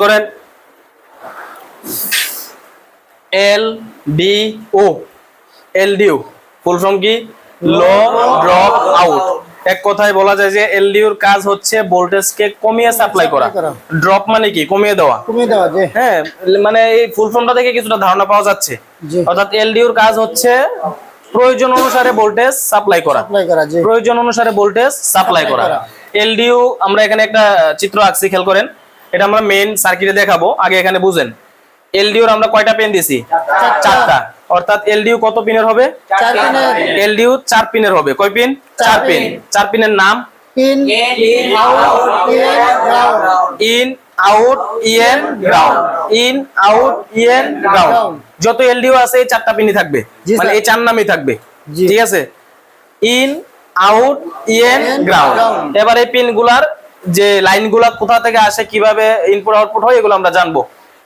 করেন L D ও LDO full form কি low drop out. এক কথায় বলা যায় যে এলডিওর কাজ হচ্ছে ভোল্টেজকে কমিয়ে সাপ্লাই করা। ড্রপ মানে কি কমিয়ে দেওয়া জি। হ্যাঁ, মানে এই ফুল ফর্মটা থেকে কিছুটা ধারণা পাওয়া যাচ্ছে। অর্থাৎ এলডিওর কাজ হচ্ছে প্রয়োজন অনুসারে ভোল্টেজ সাপ্লাই করা প্রয়োজন অনুসারে ভোল্টেজ সাপ্লাই করা। এলডিও আমরা এখানে একটা চিত্র আঁকছি, খেয়াল করেন। এটা আমরা মেইন সার্কিটে দেখাবো, আগে এখানে বুঝেন। এলডিওর আমরা কয়টা পিন দিছি? চারটা। অর্থাৎ এলডিও কত পিনের হবে? 4 পিনের। এলডিও 4 পিনের হবে। কয় পিন? 4 পিন। 4 পিনের নাম in out in ground. In out in ground. যত এলডিও আছে এই 4টা পিনই থাকবে, মানে এই 4 নামই থাকবে। ঠিক আছে, ইন আউট ইন গ্রাউন্ড। এবার এই পিনগুলার যে লাইনগুলা কোথা থেকে আসে, কিভাবে ইনপুট আউটপুট হয়, এগুলো আমরা জানবো।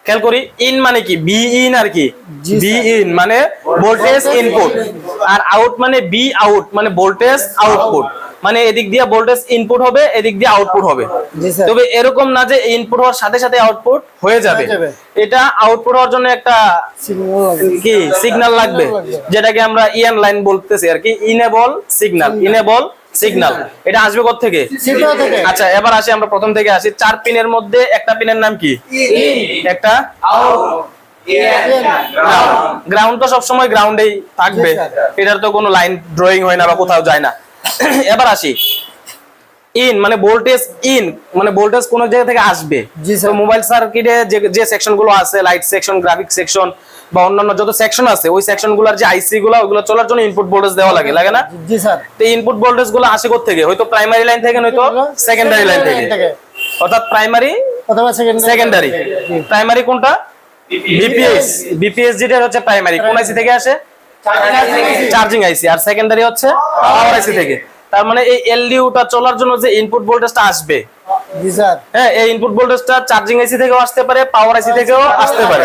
খেয়াল করি, ইন মানে কি? বি ইন আর কি বি ইন মানে ভোল্টেজ ইনপুট, আর আউট মানে বি আউট মানে ভোল্টেজ আউটপুট। মানে এদিক দিয়ে ভোল্টেজ ইনপুট হবে, এদিক দিয়ে আউটপুট হবে। তবে এরকম না যে ইনপুট হওয়ার সাথে সাথে আউটপুট হয়ে যাবে। এটা আউটপুট হওয়ার জন্য একটা কি সিগন্যাল লাগবে, যেটাকে আমরা ইএন লাইন বলতেছি আর কি, ইনেবল সিগন্যাল। ইনেবল সিগন্যাল এটা আসবে কোথা থেকে? আচ্ছা, এবার আসি, আমরা প্রথম থেকে আসি। 4 পিনের মধ্যে একটা পিনের নাম কি? একটা গ্রাউন্ড। তো সবসময় গ্রাউন্ডেই থাকবে, এটার তো কোনো লাইন ড্রয়িং হয় না বা কোথাও যায় না। এবার আসি, ইন মানে ভোল্টেজ, ইন মানে ভোল্টেজ কোন জায়গা থেকে আসবে। তো মোবাইল সার্কিটে যে সেকশন গুলো আছে, লাইট সেকশন, গ্রাফিক সেকশন বা অন্যান্য যত সেকশন আছে, ওই সেকশন গুলোর যে আইসি গুলো, ওগুলো চলার জন্য ইনপুট ভোল্টেজ দেওয়া লাগে, লাগে না? জি স্যার। তো ইনপুট ভোল্টেজ গুলো আসে কোথা থেকে? হয়তো প্রাইমারি লাইন থেকে, নয়তো সেকেন্ডারি লাইন থেকে। অর্থাৎ প্রাইমারি অথবা সেকেন্ডারি। প্রাইমারি কোনটা? বিপিএস। বিপিএস যেটা হচ্ছে প্রাইমারি, কোন আইসি থেকে আসে? চার্জিং আইসি। আর সেকেন্ডারি হচ্ছে পাওয়ার আইসি থেকে। তার মানে এই এলডিওটা চলার জন্য যে ইনপুট ভোল্টেজটা আসবে, জি স্যার, হ্যাঁ, এই ইনপুট ভোল্টেজটা চার্জিং আইসি থেকেও আসতে পারে, পাওয়ার আইসি থেকেও আসতে পারে।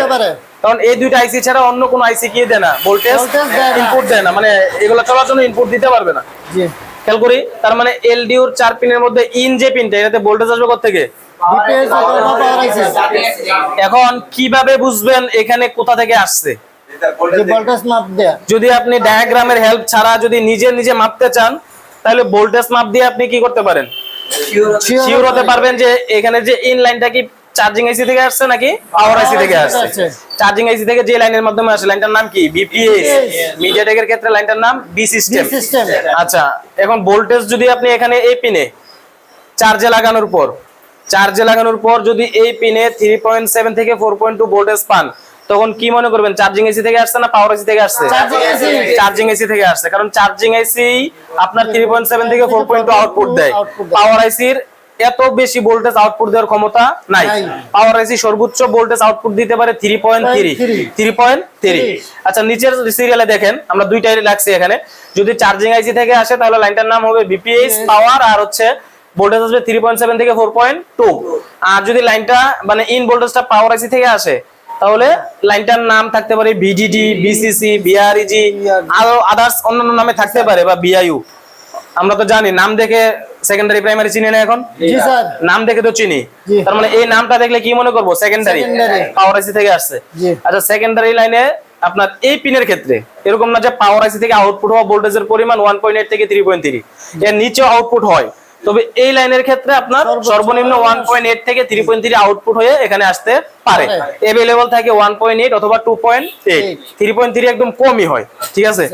কারণ এই দুইটা আইসি ছাড়া অন্য কোনো আইসি কি দেয় না, ভোল্টেজ ইনপুট দেয় না, মানে এগুলো চলার জন্য ইনপুট দিতে পারবে না। জি, খেয়াল করি। তার মানে এলডিওর 4 পিনের মধ্যে ইন যে পিনটা, এটাতে ভোল্টেজ আসবে কোথা থেকে? এখন কিভাবে বুঝবেন এখানে কোথা থেকে আসছে? যদি আপনি ডায়াগ্রামের হেল্প ছাড়া যদি নিজে নিজে মাপতে চান, তাহলে ভোল্টেজ মাপ দিয়ে আপনি কি করতে পারেন? শিওর হতে পারবেন যে এখানে যে ইন লাইনটা কি চার্জিং আইসি থেকে আসছে নাকি পাওয়ার আইসি থেকে আসছে। চার্জিং আইসি থেকে যে লাইনের মাধ্যমে আসে, লাইনটার নাম কি? বিপিএস। মিডিয়াটেকের ক্ষেত্রে লাইনটার নাম বি সিস্টেম। আচ্ছা, এখন ভোল্টেজ যদি আপনি এখানে এই পিনে চার্জে লাগানোর পর যদি এই পিনে 3.7 থেকে 4.2 ভোল্টেজ পান, তখন কি মনে করবেন? চার্জিং এসি থেকে আসছে না পাওয়ার এসি থেকে আসছে? চার্জিং এসি থেকে আসছে। কারণ চার্জিং এসি আপনার 3.7 থেকে 4.2 আউটপুট দেয়। পাওয়ার আইসির এত বেশি ভোল্টেজ আউটপুট দেওয়ার ক্ষমতা নাই। পাওয়ার আইসি সর্বোচ্চ ভোল্টেজ আউটপুট দিতে পারে 3.3। আচ্ছা, নিচের সিরিয়ালে দেখেন, আমরা দুইটাই লাগছে এখানে। যদি চার্জিং আইসি থেকে আসে, তাহলে লাইনটার নাম হবে বিপিএস পাওয়ার, আর হচ্ছে ভোল্টেজ আসবে 3.7 থেকে 4.2। আর যদি লাইনটা মানে ইন ভোল্টেজটা পাওয়ার আইসি থেকে আসে, তাহলে লাইনটার নাম থাকতে পারে ভিডিডি, বিসিসি, বিআরইজি, আরো আদার্স অন্যান্য নামে থাকতে পারে, বা বিআইইউ। আমরা তো জানি, নাম দেখে সেকেন্ডারি প্রাইমারি চিনি না এখন? জি স্যার, নাম দেখে তো চিনি। তার মানে এই নামটা দেখলে কি মনে করব? সেকেন্ডারি, পাওয়ার আইসি থেকে আসছে। আচ্ছা, সেকেন্ডারি লাইনে আপনার এই পিনের ক্ষেত্রে এরকম না যে পাওয়ার আইসি থেকে আউটপুট হওয়া ভোল্টেজের পরিমাণ 1.8 থেকে 3.3, এর নিচেও আউটপুট হয়। তবে এই লাইনের ক্ষেত্রে আপনার সর্বনিম্ন 1.8 থেকে 3.3 আউটপুট হয়ে এখানে আসতে পারে। अवेलेबल থাকে 1.8 অথবা 2.8। 3.3 একদম কমই হয়। ঠিক আছে।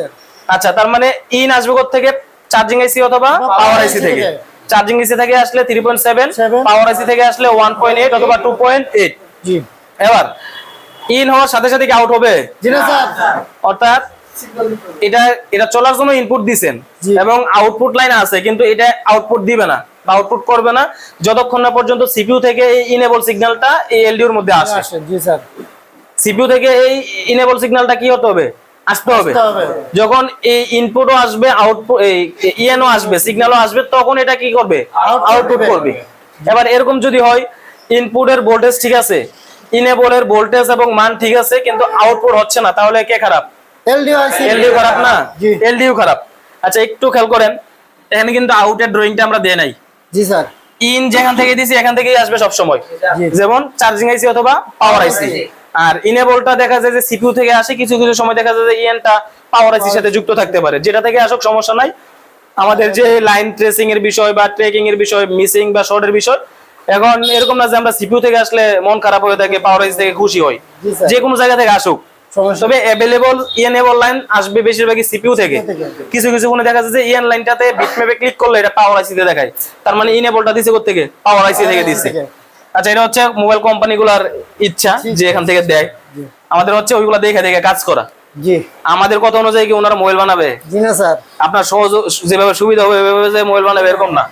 আচ্ছা, তার মানে ইন আসবে কোথা থেকে? চার্জিং আইসি অথবা পাওয়ার আইসি থেকে। চার্জিং আইসি থেকে আসলে 3.7, পাওয়ার আইসি থেকে আসলে 1.8 অথবা 2.8। জি। এবার ইন হওয়ার সাথে সাথে কি আউট হবে? জি না স্যার। অর্থাৎ এটা চলার জন্য ইনপুট দিবেন এবং আউটপুট লাইন আছে, কিন্তু এটা আউটপুট দিবে না বা আউটপুট করবে না যতক্ষণ না পর্যন্ত সিপিইউ থেকে এই ইনেবল সিগন্যালটা এই এলডিওর মধ্যে আসে। জি স্যার। সিপিইউ থেকে এই ইনেবল সিগন্যালটা কি হতে হবে? আসতে হবে। যখন এই ইনপুটও আসবে, আউটপুট এই ইএনও আসবে, সিগন্যালও আসবে, তখন এটা কি করবে? আউটপুট করবে। এবার এরকম যদি হয়, ইনপুটের ভোল্টেজ ঠিক আছে, ইনেবলের ভোল্টেজ এবং মান ঠিক আছে, কিন্তু আউটপুট হচ্ছে না, তাহলে কে খারাপ? এলডিও খারাপ না? এলডিও খারাপ। আচ্ছা, একটু খেয়াল করেন, এখানে কিন্তু আউটের ড্রয়িংটা আমরা দেই নাই। জি স্যার। ইন যেখান থেকে দিছি এখান থেকেই আসবে সব সময়, যেমন চার্জিং আইসি অথবা পাওয়ার আইসি। আর ইনেবলটা দেখা যায় যে সিপিইউ থেকে আসে, কিছু কিছু সময় দেখা যায় যে ইএনটা পাওয়ার আইসির সাথে যুক্ত থাকতে পারে, যেটা থেকে আসুক সমস্যা নাই। আমাদের যে লাইন ট্রেসিং এর বিষয় বা ট্রেকিং এর বিষয়, মিসিং বা শর্টের বিষয়, এখন এরকম না যে আমরা সিপিইউ থেকে আসলে মন খারাপ হয়ে থাকে, পাওয়ার আইসি থেকে খুশি হই, যে কোনো জায়গা থেকে আসুক। তবে অ্যাভেলেবল ইএনএবল লাইন আসবে বেশিরভাগই সিপিইউ থেকে। কিছু কিছু কোনো দেখা যায় যে ইএন লাইনটাতে বিটম্যাপে ক্লিক করলে এটা পাওয়ার আইসি তে দেখায়, তার মানে ইএনএবলটা দিছে কোথা থেকে? পাওয়ার আইসি থেকে দিছে। আচ্ছা, এটা হচ্ছে মোবাইল কোম্পানিগুলোর ইচ্ছা যে এখান থেকে দেয়, আমাদের হচ্ছে ওইগুলা দেখে দেখে কাজ করা। জি, আমাদের কথা অনুযায়ী কি ওনারা মোবাইল বানাবে? জি না স্যার, আপনার সহজ যেভাবে সুবিধা হবে ওইভাবে যে মোবাইল বানাবে এরকম না।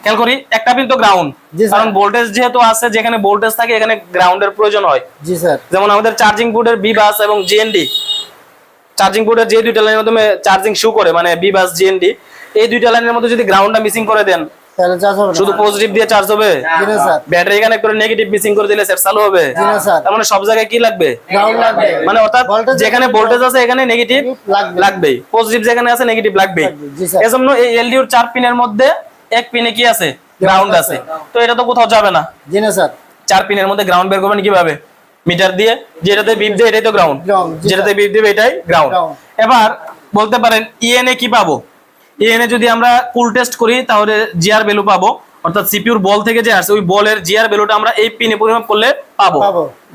খেয়াল করি, একটা পিন তো গ্রাউন্ড, কারণ ভোল্টেজ যেহেতু আছে, যেখানে ভোল্টেজ থাকে এখানে গ্রাউন্ডের প্রয়োজন হয়। জি স্যার। যেমন আমাদের চার্জিং পোর্টের বি বাস এবং জিএনডি, চার্জিং পোর্টের যে দুইটা লাইনের মাধ্যমে চার্জিং শো করে, মানে বি বাস জিএনডি, এই দুইটা লাইনের মধ্যে যদি গ্রাউন্ডটা মিসিং করে দেন, তাহলে চার্জ হবে না। শুধু পজিটিভ দিয়ে চার্জ হবে? জি না স্যার। ব্যাটারি কানেক্ট করে নেগেটিভ মিসিং করে দিলে সেট চালু হবে? জি না স্যার। তার মানে সব জায়গায় কি লাগবে? গ্রাউন্ড লাগবে। মানে অর্থাৎ যেখানে ভোল্টেজ আছে এখানে নেগেটিভ লাগবেই, পজিটিভ যেখানে আছে নেগেটিভ লাগবেই। এজন্য এই এলডিওর 4 পিনের মধ্যে এক পিনে কি আছে? গ্রাউন্ড আছে। তো এটা তো কোথাও যাবে না। জি না স্যার। 4 পিনের মধ্যে গ্রাউন্ড বের করবেন কিভাবে? মিটার দিয়ে, যেটাতে বিপ দেয় এটাই তো গ্রাউন্ড, যেটাতে বিপ দেবে এটাই গ্রাউন্ড। এবার বলতে পারেন ইএনএ কি পাবো? ইএনএ যদি আমরা কুল টেস্ট করি তাহলে জিআর ভ্যালু পাবো, অর্থাৎ সিপিইউর বল থেকে যে আসে ওই বলের জিআর ভ্যালুটা আমরা এই পিনে পরিমাপ করলে পাবো।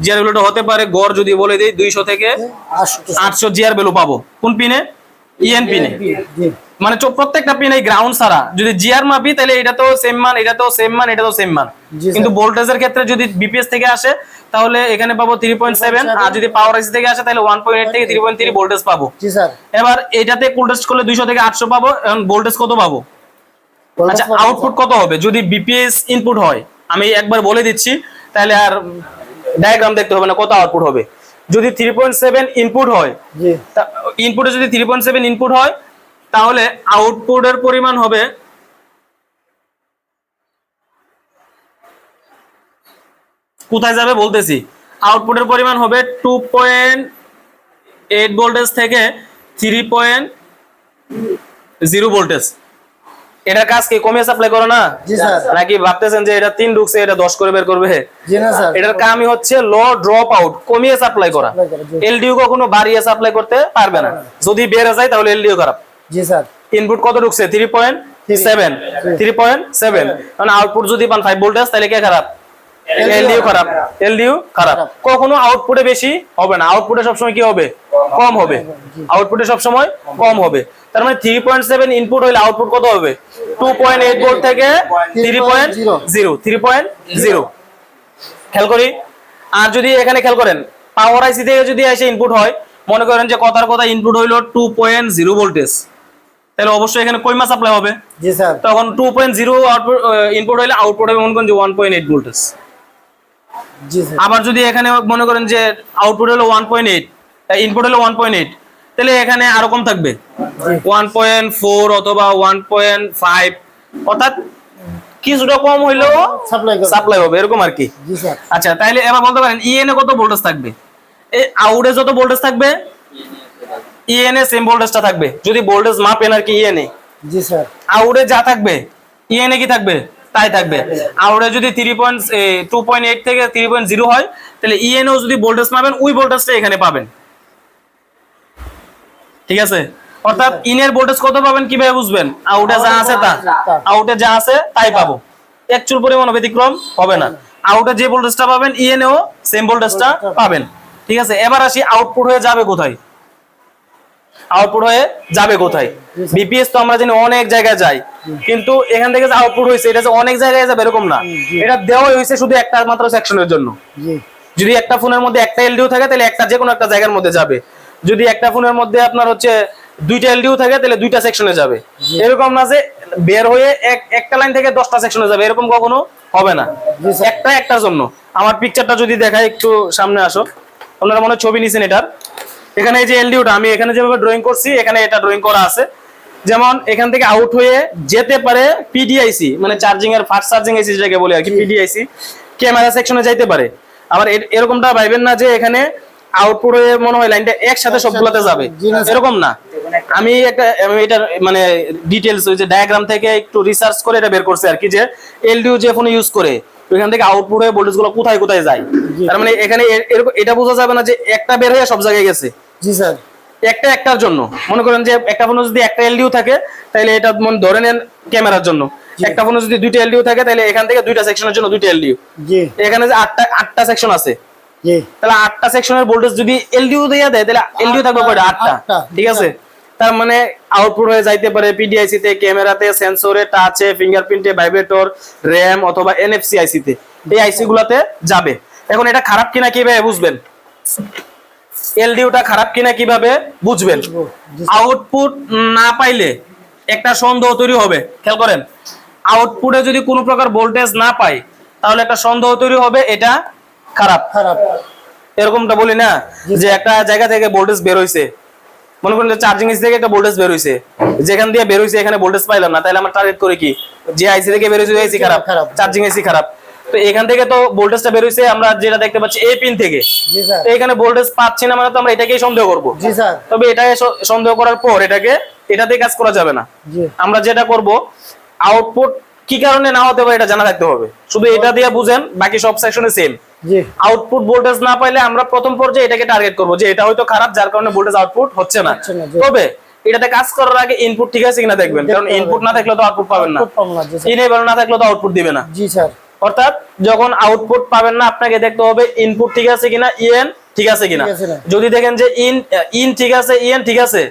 জিআর ভ্যালুটা হতে পারে গড় যদি বলে দেই 200 থেকে 800 জিআর ভ্যালু পাবো। কোন পিনে? ইএন পিনে। মানে প্রত্যেকটা পিনে গ্রাউন্ড ছাড়া যদি জিআর মাপি তাহলে এটা তো সেম মান, এটা তো সেম মান, এটা তো সেম মান। কিন্তু ভোল্টেজের ক্ষেত্রে যদি বিপিএস থেকে আসে তাহলে এখানে পাবো 3.7, আর যদি পাওয়ার আইসি থেকে আসে তাহলে 1.8 থেকে 3.3 ভোল্টেজ পাবো। জি স্যার। এবার এটাতে কুল টেস্ট করলে 200 থেকে 800 পাবো। এখন ভোল্টেজ কত পাবো? আচ্ছা, আউটপুট কত হবে যদি বিপিএস ইনপুট হয়? আমি একবার বলে দিচ্ছি, তাহলে আর ডায়াগ্রাম দেখতে হবে না, কত আউটপুট হবে। যদি 3.7 ইনপুট হয়, জি, ইনপুটে যদি 3.7 ইনপুট হয় তাহলে আউটপুটের পরিমাণ হবে কোথায় যাবে বলতেছি। আউটপুটের পরিমাণ হবে 2.8 ভোল্টেজ থেকে 3.0 ভোল্টেজ। এটার কাজ কি কমিয়ে সাপ্লাই করো না? জি স্যার। নাকি ভাবতেছেন যে এটা 3 ঢুকছে এটা 10 করে বের করবে? জি না স্যার। এটার কামই হচ্ছে লো ড্রপ আউট, কমিয়ে সাপ্লাই করা। এলডিও কখনো বাড়িয়ে সাপ্লাই করতে পারবে না, যদি বেড়ে যায় তাহলে এলডিও খারাপ। জি স্যার। ইনপুট কত ঢুকছে? 3.7, মানে আউটপুট যদি পান 5 ভোল্টেজ তাহলে কে খারাপ? এলডিও খারাপ, এলডিও খারাপ। কখনো আউটপুটে বেশি হবে না, আউটপুটে সবসময় কি হবে? কম হবে। আউটপুটে সবসময় কম হবে। তার মানে 3.7 ইনপুট হইলে আউটপুট কত হবে? 2.8 ভোল্ট থেকে 3.0। খেয়াল করি। আর যদি এখানে খেয়াল করেন পাওয়ার আইসি থেকে যদি এসে ইনপুট হয়, মনে করেন যে কথার কথা ইনপুট হইলো 2.0 ভোল্টেজ, তাহলে অবশ্যই এখানে কই মাস সাপ্লাই হবে? জি স্যার। তখন 2.0 আউটপুট ইনপুট হইলে আউটপুট হবে মনে করেন যে 1.8 ভোল্টেজ। জি স্যার। আবার যদি এখানে মনে করেন যে আউটপুট হলো 1.8, ইনপুট হলো 1.8, তাহলে এখানে আরো কম থাকবে 1.4 অথবা 1.5, অর্থাৎ কিছুটা কম হইলেও সাপ্লাই হবে, এরকম আর কি। জি স্যার। আচ্ছা, তাহলে এবার বলতে পারেন ইএনএ কত ভোল্টেজ থাকবে? এই আউটে যত ভোল্টেজ থাকবে ইএনএ সেম ভোল্টেজটা থাকবে, যদি ভোল্টেজ মাপেন আর কি ইএনএ। জি স্যার। আউটে যা থাকবে ইএনএ কি থাকবে? তাই থাকবে। আউটে যদি 2.8 থেকে 3.0 হয় তাহলে ইএনও যদি ভোল্টেজ পাবেন ওই ভোল্টেজটা এখানে পাবেন, ঠিক আছে? অর্থাৎ ইনের ভোল্টেজ কত পাবেন কিভাবে বুঝবেন? আউটে যা আছে তা, আউটে যা আছে তাই পাবো, একচুল পরিমাণ ব্যতিক্রম হবে না। আউটে যে ভোল্টেজটা পাবেন ইএনও সেম ভোল্টেজটা পাবেন, ঠিক আছে? এবার আসি আউটপুট হয়ে যাবে কোথায়? আউটপুট হয়ে যাবে কোথায়? বিপিএস তো আমরা জানি অনেক জায়গায় যায়, কিন্তু এখান থেকে যে আউটপুট হয়েছে এটা যে অনেক জায়গায় যাবে এরকম না, এটা দেওয়া হয়েছে শুধু একটা মাত্র সেকশনের জন্য। যদি একটা ফোনের মধ্যে একটা এলডিও থাকে তাহলে একটা যে কোনো একটা জায়গার মধ্যে যাবে, যদি একটা ফোনের মধ্যে আপনার হচ্ছে দুইটা এলডিও থাকে তাহলে দুইটা সেকশনে যাবে। এরকম না যে বের হয়ে একটা লাইন থেকে 10টা সেকশনে যাবে, এরকম কখনো হবে না। একটার জন্য। আমার পিকচারটা যদি দেখাই, একটু সামনে আসো, আপনারা মনে ছবি নিছেন এটার। এখানে এই যে এলডিওটা আমি এখানে যেভাবে ড্রয়িং করছি এখানে এটা ড্রয়িং করা আছে। যেমন এখান থেকে আউট হয়ে যেতে পারে পিডিআইসি, মানে চার্জিং এর ফাস্ট চার্জিং আইসি যেটাকে বলি আর কি, পিডিআইসি ক্যামেরা সেকশনে যাইতে পারে। আবার এরকমটা ভাইবেন না যে এখানে আউটপুট হয়ে মনে হয় লাইনটা একসাথে সবগুলোতে যাবে, জি না, স্যার। এরকম না। আমি এটা মানে ডিটেইলস ওই যে ডায়াগ্রাম থেকে একটু রিসার্চ করে এটা বের করছি আর কি, যে এলডিও যে ফোনে ইউজ করে ওইখান থেকে আউটপুট হয়ে ভোল্টেজ গুলো কোথায় কোথায় যায়। জি। তার মানে এখানে এরকম এটা বোঝা যাবে না যে একটা বের হয়ে সব জায়গায় গেছে, জি স্যার। একটার জন্য। মনে করেন যে একটা ফোনে যদি একটা এলডিও থাকে তাহলে এটা মনে ধরে নেন ক্যামেরার জন্য, একটা ফোনে যদি দুইটা এলডিও থাকে তাহলে এখান থেকে দুইটা সেকশনের জন্য দুইটা এলডিও। জি এখানে যে আটটা সেকশন আছে, জি তাহলে আটটা সেকশনের ভোল্টেজ যদি এলডিও দিয়ে দেয় তাহলে এলডিও থাকবে কয়টা? আটটা। আটটা। ঠিক আছে, তার মানে আউটপুট হয়ে যাইতে পারে পিডিআইসি তে, ক্যামেরাতে, সেন্সরে, টাচে, ফিঙ্গারপ্রিন্টে, ভাইব্রেটর, র‍্যাম অথবা এনএফসি আইসিতে, এই আইসি গুলাতে যাবে। এখন এটা খারাপ কিনা কিভাবে বুঝবেন? এলডিওটা খারাপ কিনা কিভাবে বুঝবেন? আউটপুট না পাইলে একটা সন্দেহ তৈরি হবে। খেয়াল করেন, আউটপুটে যদি কোনো প্রকার ভোল্টেজ না পাই তাহলে একটা সন্দেহ তৈরি হবে এটা খারাপ। খারাপ। এরকমটা বলি না যে একটা জায়গা থেকে ভোল্টেজ বের হইছে, মনে করেন যে চার্জিং আইসি থেকে একটা ভোল্টেজ বের হইছে, যেখান দিয়ে বের হইছে এখানে ভোল্টেজ পাইলাম না, তাহলে আমরা টার্গেট করি কি যে আইসি থেকে বের হইছে ওই আইসি খারাপ, চার্জিং আইসি খারাপ। তো এখান থেকে তো ভোল্টেজটা বের হইছে আমরা যেটা দেখতে পাচ্ছি এই পিন থেকে, জি স্যার। তো এখানে ভোল্টেজ পাচ্ছি না মানে তো আমরা এটাকেই সন্দেহ করব। জি স্যার। তবে এটাকে সন্দেহ করার পর এটাতে কাজ করা যাবে না। জি আমরা যেটা করব, আউটপুট কি কারণে না হতে পারে এটা জানা থাকতে হবে, শুধু এটা দিয়ে বুঝেন, বাকি সব সেকশনে সেম। জি আউটপুট ভোল্টেজ না পাইলে আমরা প্রথম পর্যায়ে এটাকে টার্গেট করব যে এটা হয়তো খারাপ, যার কারণে ভোল্টেজ আউটপুট হচ্ছে না। হচ্ছে না, জি। তবে এটাতে কাজ করার আগে ইনপুট ঠিক আছে কিনা দেখবেন, কারণ ইনপুট না থাকলে তো আউটপুট পাবেন না, আউটপুট পাবো না, জি স্যার। ইনেবল না থাকলে তো আউটপুট দিবে না। জি স্যার। অর্থাৎ যখন আউটপুট পাবেন না আপনাকে দেখতে হবে ইনপুট ঠিক আছে কিনা, ইএন ঠিক আছে কিনা। ঠিক আছে না। যদি দেখেন যে ইন ঠিক আছে, ইএন ঠিক আছে,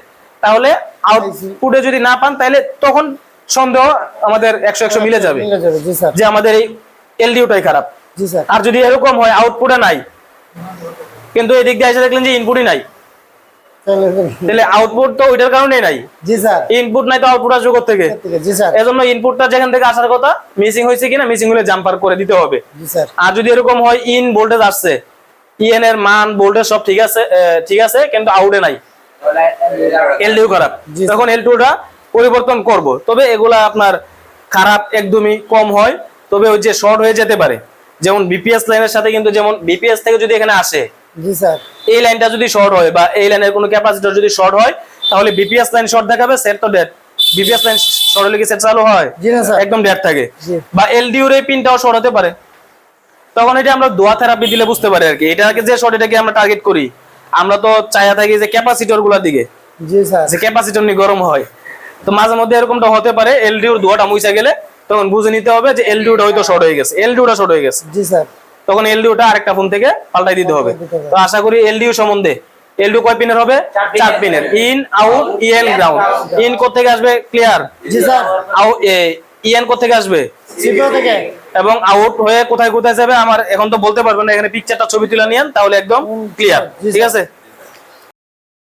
তাহলে আউটপুটে যদি না পান তাহলে তখন সন্দেহ আমাদের 100 মিলে যাবে মিলে যাবে, জি স্যার। যে আমাদের এই এলডিওটাই খারাপ। জি স্যার। আর যদি এরকম হয় আউটপুটে নাই কিন্তু এদিক দিয়ে এসে দেখলেন যে ইনপুটই নাই, তাহলে আউটপুট তো ওইটার কারণেই নাই। জি স্যার। ইনপুট নাই তো আউটপুট আসবে কোথা থেকে? জি স্যার। এজন্য ইনপুটটা যেখান থেকে আসার কথা মিসিং হয়েছে কিনা, মিসিং হলে জাম্পার করে দিতে হবে। জি স্যার। আর যদি এরকম হয় ইন ভোল্টেজ আসছে, ইএন এর মান ভোল্টেজ সব ঠিক আছে কিন্তু আউটে নাই, এলডিও খারাপ, জি স্যার। তখন এলডিওটা পরিবর্তন করব। তবে এগুলা আপনার খারাপ একদমই কম হয়, তবে ওই যে শর্ট হয়ে যেতে পারে, যেমন বিপিএস লাইনের সাথে কিন্তু, যেমন বিপিএস থেকে যদি এখানে আসে জি স্যার। এই লাইনটা যদি শর্ট হয় বা এই লাইনের কোনো ক্যাপাসিটর যদি শর্ট হয় তাহলে বিপিএস লাইন শর্ট দেখাবে, সেট তো ডেড। বিপিএস লাইন শর্ট হলে কি সেট চালু হয়? জি না স্যার। একদম ডেড থাকে। জি। বা এলডিওর এই পিনটাও শর্ট হতে পারে, তখন এটা আমরা দোয়া থেরাপি দিলে বুঝতে পারি আর কি এটাকে যে শর্ট, এটাকে আমরা টার্গেট করি। আমরা তো চাইয়া থাকি যে ক্যাপাসিটর গুলার দিকে, জি স্যার। যে ক্যাপাসিটর নিয়ে গরম হয়, তো মাঝে মধ্যে এরকমটা হতে পারে। এলডিওর দোয়াটা মুইছা গেলে তখন বুঝে নিতে হবে যে এলডিওটা হয়তো শর্ট হয়ে গেছে, এলডিওটা শর্ট হয়ে গেছে, জি স্যার। তখন এলডিওটা আরেকটা ফোন থেকে পাল্টাই দিতে হবে। তো আশা করি এলডিও সম্বন্ধে, এলডিও কয় পিনের হবে? 4 পিনের, in out EN ground. In কোথা থেকে আসবে? ক্লিয়ার। জি স্যার। ইএন কোথা থেকে আসবে? সিপিইউ থেকে। এবং আউট হয়ে কোথায় কোথায় যাবে আমার এখন তো বলতে পারবেন না, এখানে পিকচারটা ছবি তুলে নিয়েন তাহলে একদম ক্লিয়ার। জি ঠিক স্যার। আছে।